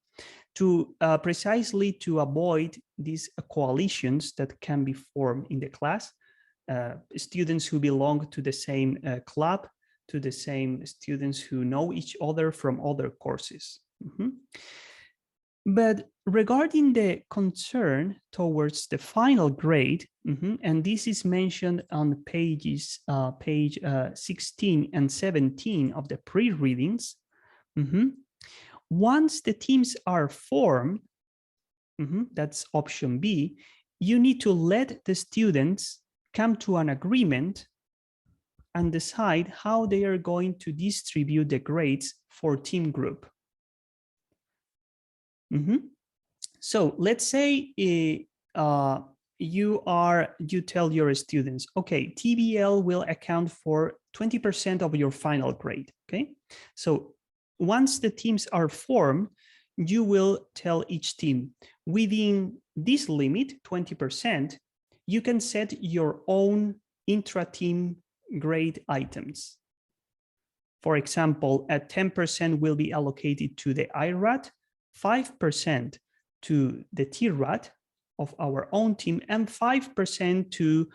to precisely to avoid these coalitions that can be formed in the class, students who belong to the same club, to the same students who know each other from other courses. But regarding the concern towards the final grade, and this is mentioned on page 16 and 17 of the pre-readings, once the teams are formed, that's option B, you need to let the students come to an agreement and decide how they are going to distribute the grades for team group. So let's say you tell your students, okay, Tbl will account for 20% of your final grade, okay? So once the teams are formed, you will tell each team, within this limit, 20%, you can set your own intra-team grade items. For example, 10% will be allocated to the IRAT, 5% to the TRAT of our own team, and 5% to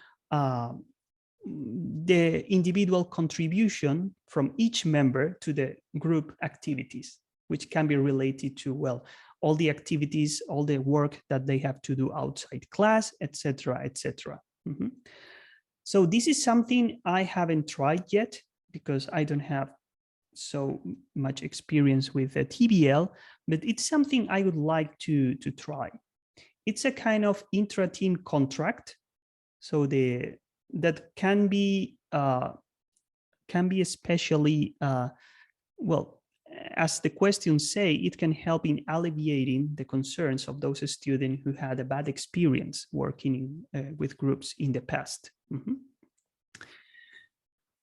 the individual contribution from each member to the group activities, which can be related to, well, all the activities, all the work that they have to do outside class, etc., etc. So this is something I haven't tried yet, because I don't have so much experience with TBL, but it's something I would like to try. It's a kind of intra-team contract, so that can be especially well, as the questions say, it can help in alleviating the concerns of those students who had a bad experience working with groups in the past.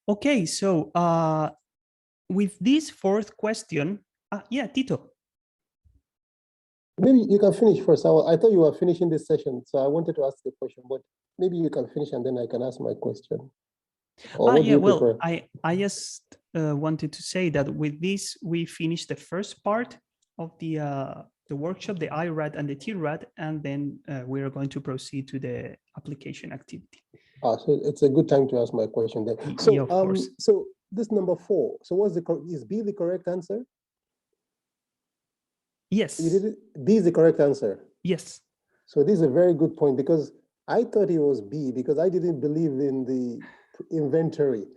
Okay, so with this fourth question, yeah, Tito. Maybe you can finish first. I thought you were finishing this session, so I wanted to ask the question, but maybe you can finish and then I can ask my question. Yeah, well, I just wanted to say that with this, we finished the first part of the workshop, the IRAD and the TRAD, and then we are going to proceed to the application activity. So it's a good time to ask my question then. So, yeah, of course. So this number 4, so is B the correct answer? Yes. B is the correct answer? Yes. So this is a very good point, because I thought it was B, because I didn't believe in the inventory.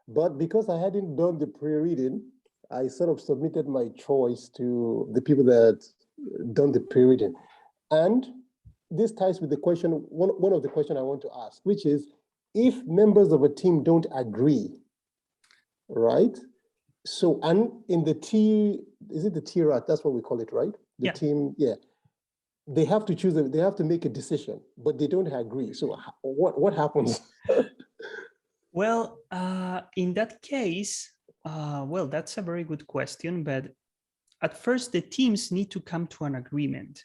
But because I hadn't done the pre-reading, I sort of submitted my choice to the people that done the pre-reading. And this ties with the question, one of the questions I want to ask, which is, if members of a team don't agree, right? So, and in the is it the TRAT? That's what we call it, right? The team, yeah. They have to choose, they have to make a decision, but they don't agree. So what happens? Well, in that case, well, that's a very good question, but at first the teams need to come to an agreement.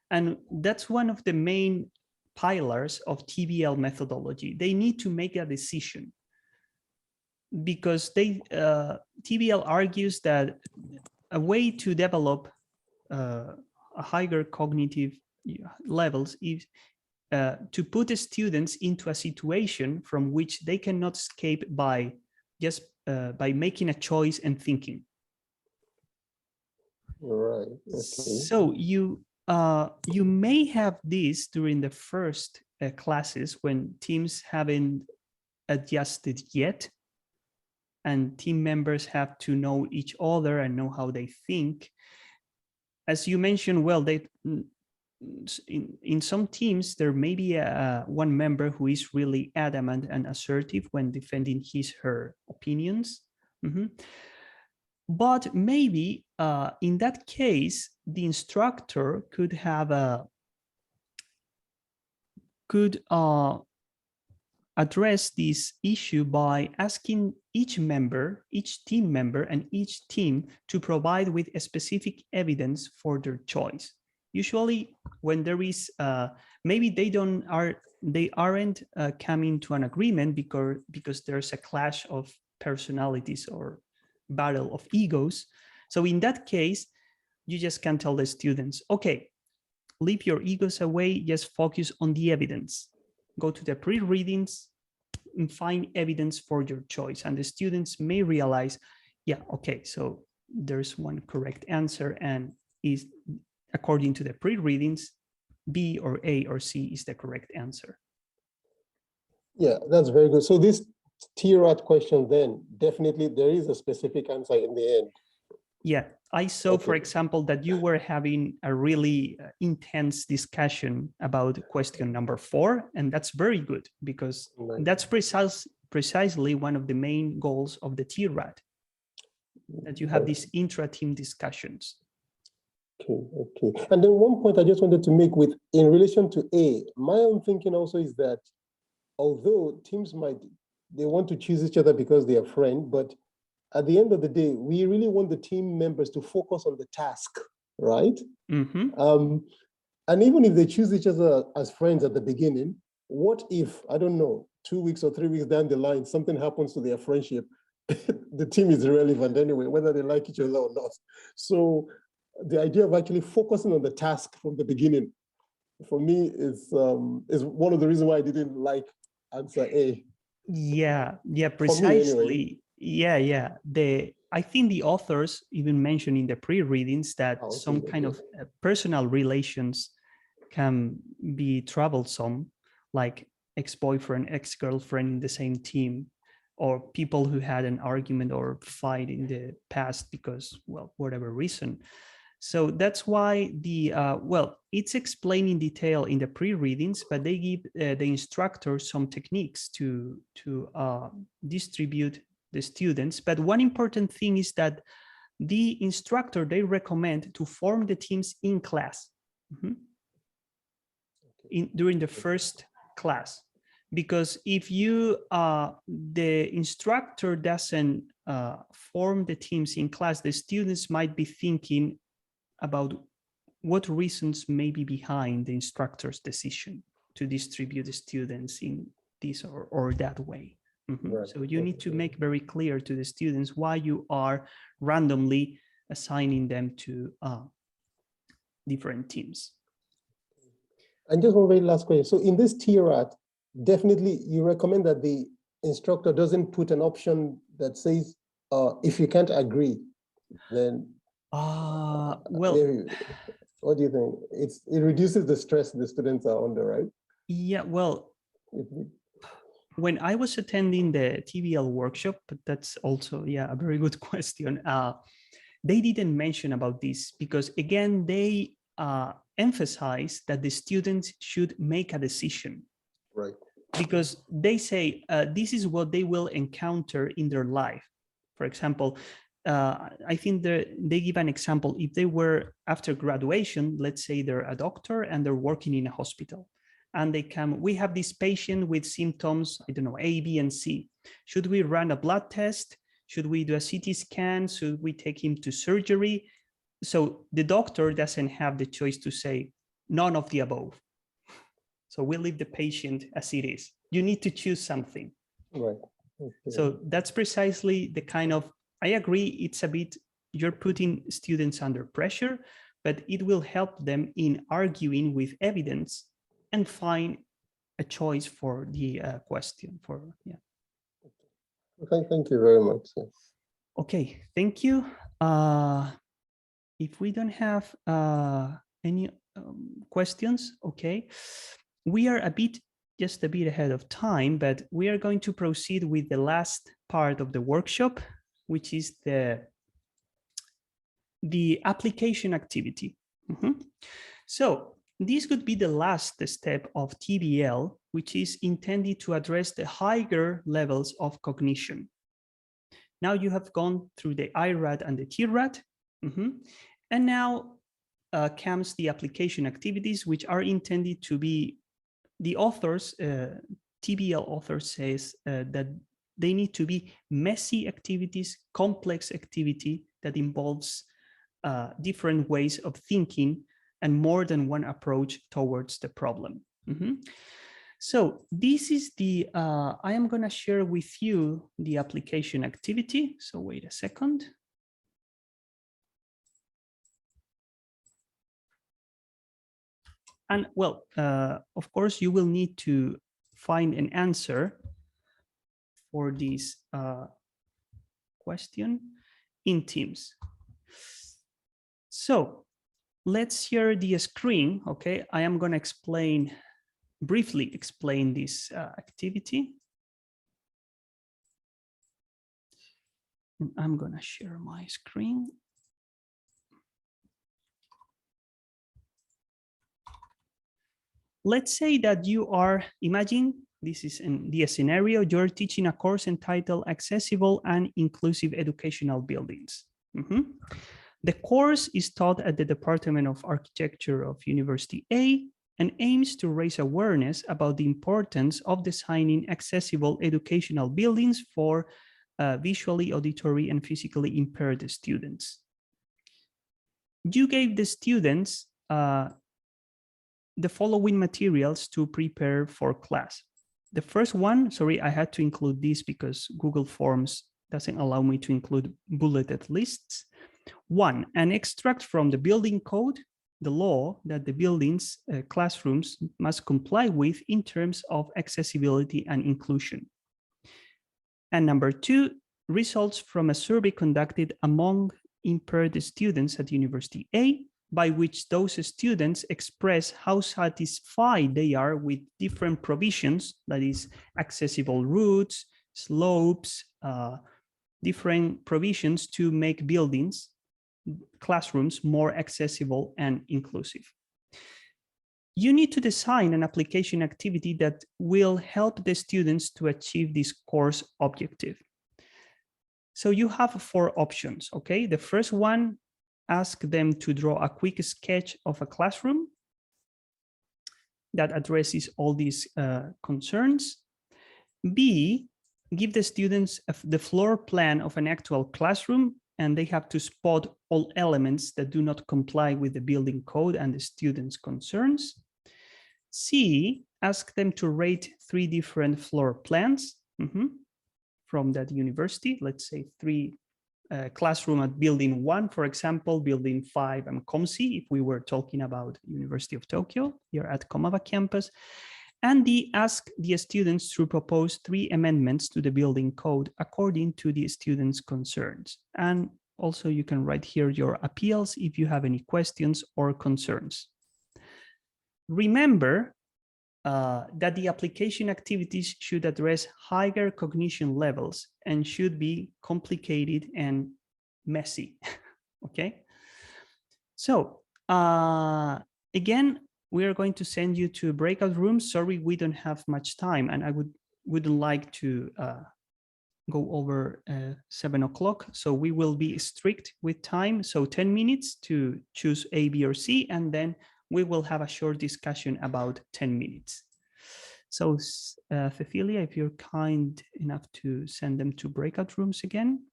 And that's one of the main pillars of Tbl methodology. They need to make a decision, because Tbl argues that a way to develop a higher cognitive levels is to put the students into a situation from which they cannot escape by just by making a choice and thinking. Right. Okay. So you may have this during the first classes when teams haven't adjusted yet, and team members have to know each other and know how they think. As you mentioned, well, in some teams, there may be one member who is really adamant and assertive when defending her opinions. But maybe in that case, the instructor could have address this issue by asking each team member and each team to provide with a specific evidence for their choice. Usually when there is, maybe they aren't coming to an agreement because there's a clash of personalities or battle of egos. So in that case, you just can tell the students, okay, leave your egos away, just focus on the evidence. Go to the pre-readings and find evidence for your choice. And the students may realize, yeah, okay, so there's one correct answer, and is according to the pre-readings, B or A or C is the correct answer. Yeah, that's very good. So this TRAT question, then definitely there is a specific answer in the end. Yeah, I saw, for example, that you were having a really intense discussion about question number 4, and that's very good, because that's precisely one of the main goals of the TRAT, that you have these intra-team discussions. Okay. And then one point I just wanted to make in relation to A, my own thinking also is that although teams they want to choose each other because they are friends, but at the end of the day, we really want the team members to focus on the task, right? And even if they choose each other as friends at the beginning, what if, I don't know, 2 weeks or 3 weeks down the line, something happens to their friendship? The team is irrelevant anyway, whether they like each other or not. So the idea of actually focusing on the task from the beginning, for me, is one of the reasons why I didn't like answer A. Yeah, precisely. Yeah. I think the authors even mentioned in the pre-readings that some kind of personal relations can be troublesome, like ex-boyfriend, ex-girlfriend in the same team, or people who had an argument or fight in the past because, well, whatever reason. So that's why the, well, it's explained in detail in the pre-readings, but they give the instructor some techniques to distribute the students. But one important thing is that the instructor, they recommend to form the teams in class, during the first class. Because if you, the instructor doesn't form the teams in class, the students might be thinking about what reasons may be behind the instructor's decision to distribute the students in this or that way. Right. So you need to make very clear to the students why you are randomly assigning them to different teams. And just one very last question. So in this TRAT, definitely you recommend that the instructor doesn't put an option that says, if you can't agree, then well, what do you think? It reduces the stress the students are under, right? Yeah, well, when I was attending the TBL workshop, but that's also, yeah, a very good question. They didn't mention about this because, again, they emphasize that the students should make a decision. Right. Because they say this is what they will encounter in their life. For example, I think they give an example. If they were after graduation, let's say they're a doctor and they're working in a hospital, and they come, we have this patient with symptoms, I don't know, A, B, and C. Should we run a blood test? Should we do a CT scan? Should we take him to surgery? So the doctor doesn't have the choice to say none of the above. So we leave the patient as it is. You need to choose something. Right. Okay. So that's precisely the kind of, I agree, it's a bit, you're putting students under pressure, but it will help them in arguing with evidence and find a choice for the question for, yeah. Okay, thank you very much. Okay, thank you. If we don't have any questions, okay. We are just a bit ahead of time, but we are going to proceed with the last part of the workshop, which is the application activity. So this could be the last step of TBL, which is intended to address the higher levels of cognition. Now you have gone through the IRAT and the TRAT, and now comes the application activities, which are intended to be, the authors, TBL author says that they need to be messy activities, complex activity that involves different ways of thinking and more than one approach towards the problem. So this is the, I am gonna share with you the application activity. So wait a second. And well, of course, you will need to find an answer for this question in Teams. So let's share the screen, okay? I am going to briefly explain this activity. And I'm going to share my screen. Let's say that you are, imagine this is in the scenario, you're teaching a course entitled Accessible and Inclusive Educational Buildings. The course is taught at the Department of Architecture of University A and aims to raise awareness about the importance of designing accessible educational buildings for visually, auditory, and physically impaired students. You gave the students the following materials to prepare for class. The first one, sorry, I had to include this because Google Forms doesn't allow me to include bulleted lists. One, an extract from the building code, the law that the buildings, classrooms must comply with in terms of accessibility and inclusion. And number two, results from a survey conducted among impaired students at University A, by which those students express how satisfied they are with different provisions, that is accessible routes, slopes, different provisions to make buildings, classrooms more accessible and inclusive. You need to design an application activity that will help the students to achieve this course objective. So you have 4 options, okay? The first one, ask them to draw a quick sketch of a classroom that addresses all these concerns. B, give the students the floor plan of an actual classroom, and they have to spot all elements that do not comply with the building code and the students' concerns. C, ask them to rate 3 different floor plans from that university. Let's say 3 classroom at building 1, for example, building 5 and COMSI, if we were talking about University of Tokyo here at Komaba campus. And D, ask the students to propose 3 amendments to the building code according to the students' concerns. And also you can write here your appeals if you have any questions or concerns. Remember that the application activities should address higher cognition levels and should be complicated and messy, okay? So again, we are going to send you to breakout rooms. Sorry, we don't have much time, and I wouldn't like to go over 7 o'clock. So we will be strict with time. So 10 minutes to choose A, B, or C, and then we will have a short discussion about 10 minutes. So Cecilia, if you're kind enough to send them to breakout rooms again,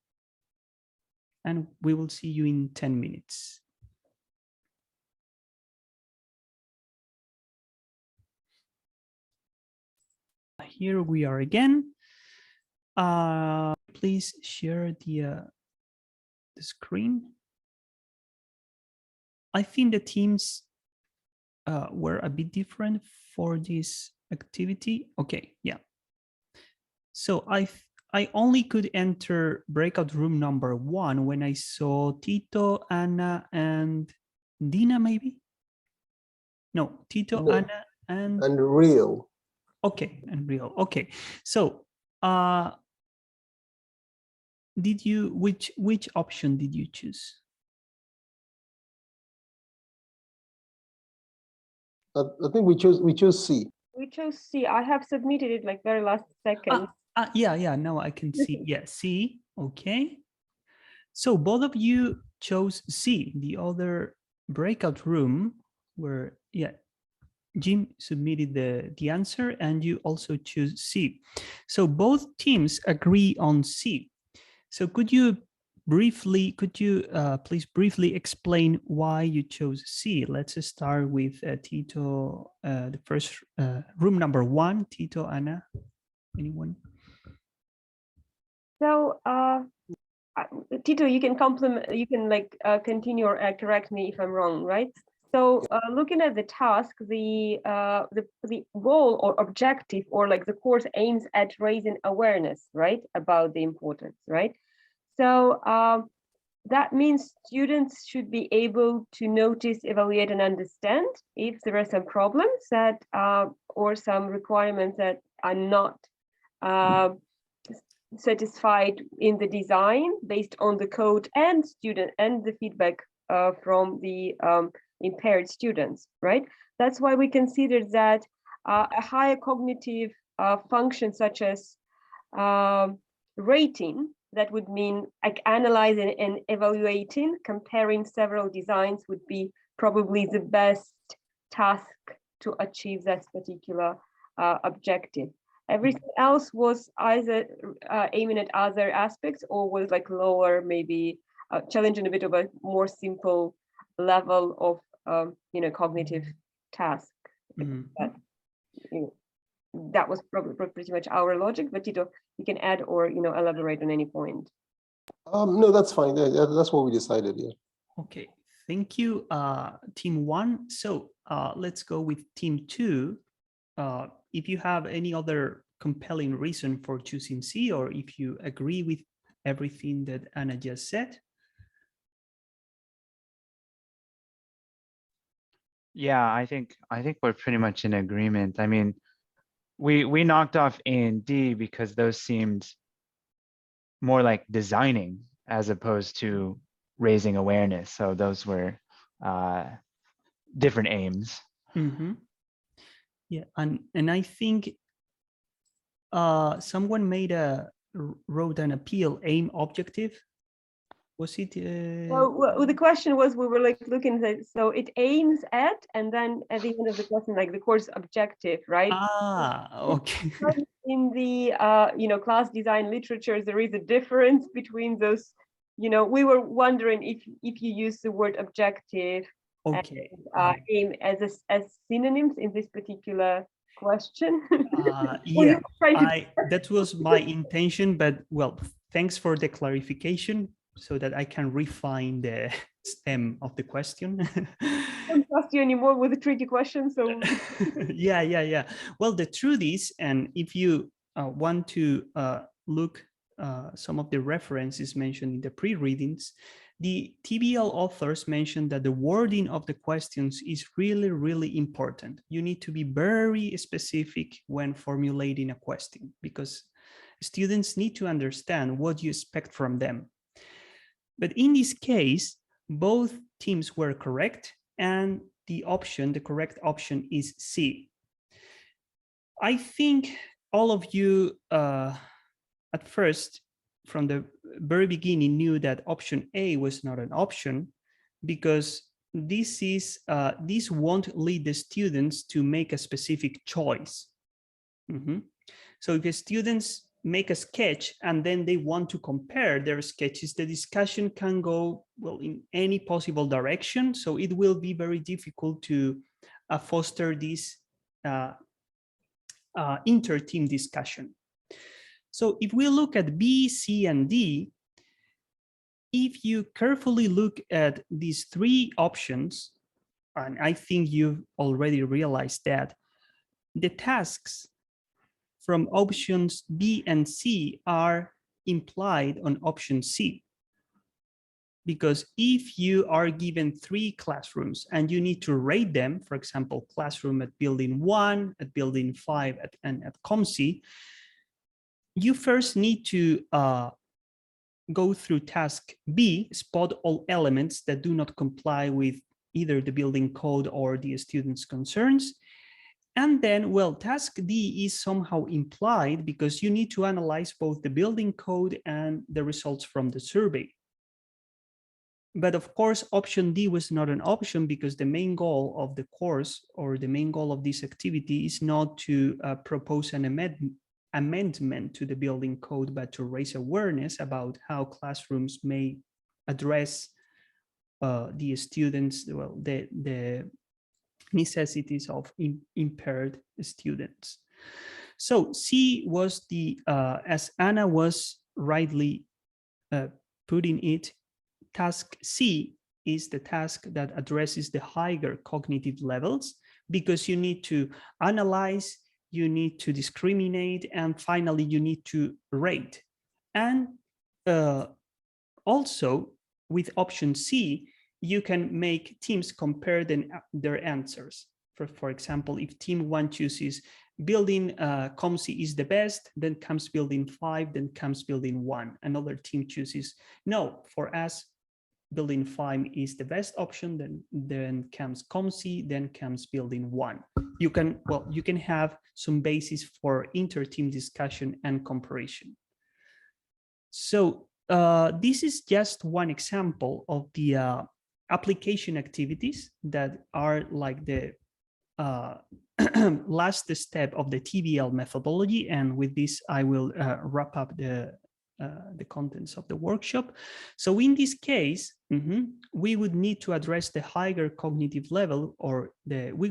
and we will see you in 10 minutes. Here we are again. Please share the screen. I think the teams were a bit different for this activity. Okay, yeah. So I only could enter breakout room number 1 when I saw Tito, Anna, and Dina, maybe? No, Tito, No. Anna, and Real. Okay, and Real. Okay, so did you, which option did you choose? I think we chose C. We chose C. I have submitted it like very last second. Yeah, now I can see. Yeah, C. Okay. So both of you chose C. The other breakout room where, yeah, Jim submitted the answer, and you also choose C. So both teams agree on C. So could you please briefly explain why you chose C? Let's start with Tito, the first room number 1, Tito, Anna, anyone? So Tito, you can compliment, you can like continue or correct me if I'm wrong, right? So looking at the task, the goal or objective, or like the course aims at raising awareness, right, about the importance, right? So that means students should be able to notice, evaluate, and understand if there are some problems that or some requirements that are not satisfied in the design based on the code and the feedback from the impaired students, right? That's why we consider that a higher cognitive function such as rating, that would mean like analyzing and evaluating, comparing several designs, would be probably the best task to achieve that particular objective. Everything else was either aiming at other aspects, or was like lower, maybe challenging a bit of a more simple level of cognitive task. But, that was probably pretty much our logic. But Tito, you can add or elaborate on any point. No, that's fine. That's what we decided. Yeah. Okay, thank you, team 1. So let's go with team 2. If you have any other compelling reason for choosing C, or if you agree with everything that Anna just said. Yeah, I think we're pretty much in agreement. I mean, we knocked off A and D because those seemed more like designing as opposed to raising awareness. So those were different aims. Mm-hmm. Yeah, and I think someone wrote an appeal aim objective. Was it? Well, the question was, we were like looking at, so it aims at, and then at the end of the question, like the course objective, right? Okay. In the class design literature, there is a difference between those. We were wondering if you use the word objective, okay, and aim as synonyms in this particular question. Yeah, that was my intention, but well, thanks for the clarification, so that I can refine the stem of the question. I don't trust you anymore with a tricky question, so. Yeah. Well, the truth is, and if you want to look some of the references mentioned in the pre-readings, the TBL authors mentioned that the wording of the questions is really, really important. You need to be very specific when formulating a question, because students need to understand what you expect from them. But in this case, both teams were correct, and the correct option is C. I think all of you at first, from the very beginning, knew that option A was not an option, because this won't lead the students to make a specific choice. So if the students make a sketch and then they want to compare their sketches, the discussion can go, well, in any possible direction. So it will be very difficult to foster this inter-team discussion. So if we look at B, C, and D, if you carefully look at these three options, and I think you've already realized that, the tasks from options B and C are implied on option C. Because if you are given 3 classrooms and you need to rate them, for example, classroom at building 1, at building 5, and at COMC, you first need to go through task B, spot all elements that do not comply with either the building code or the student's concerns. And then, well, task D is somehow implied because you need to analyze both the building code and the results from the survey. But of course, option D was not an option, because the main goal of the course, or the main goal of this activity, is not to propose an amendment to the building code, but to raise awareness about how classrooms may address the students, well, the necessities of impaired students. So C was the, as Anna was rightly putting it, task C is the task that addresses the higher cognitive levels, because you need to analyze, you need to discriminate, and finally you need to rate. And also with option C, you can make teams compare their answers. For example, if team 1 chooses building COMC is the best, then comes building 5, then comes building 1. Another team chooses, no, for us, building 5 is the best option, then comes COMC, then comes building 1. You can have some basis for inter-team discussion and comparison. So this is just one example of the application activities that are like the last step of the Tbl methodology. And with this, I will wrap up the contents of the workshop. So in this case, we would need to address the higher cognitive level, or we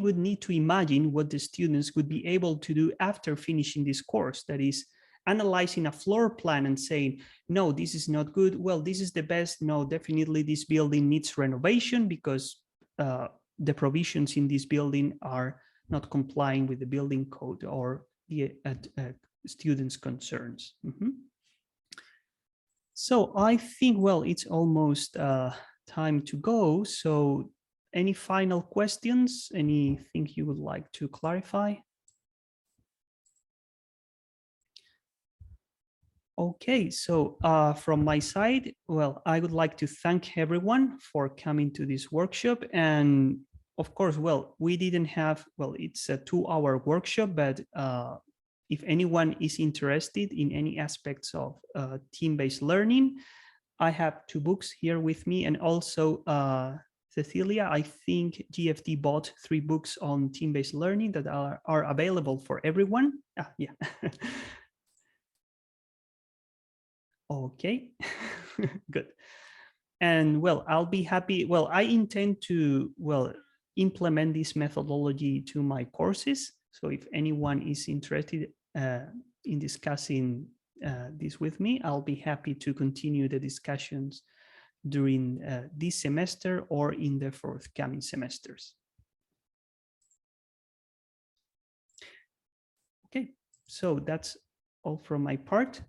would need to imagine what the students would be able to do after finishing this course. That is, analyzing a floor plan and saying, no, this is not good. Well, this is the best. No, definitely this building needs renovation because the provisions in this building are not complying with the building code or the students' concerns. So I think, well, it's almost time to go. So any final questions? Anything you would like to clarify? Okay, so from my side, well, I would like to thank everyone for coming to this workshop. And of course, well, we didn't have, well, it's a 2-hour workshop, but if anyone is interested in any aspects of team-based learning, I have 2 books here with me, and also Cecilia, I think GFD bought 3 books on team-based learning that are available for everyone. Yeah. Okay, good. And well, I'll be happy. Well, I intend to, well, implement this methodology to my courses. So if anyone is interested in discussing this with me, I'll be happy to continue the discussions during this semester or in the forthcoming semesters. Okay, so that's all from my part.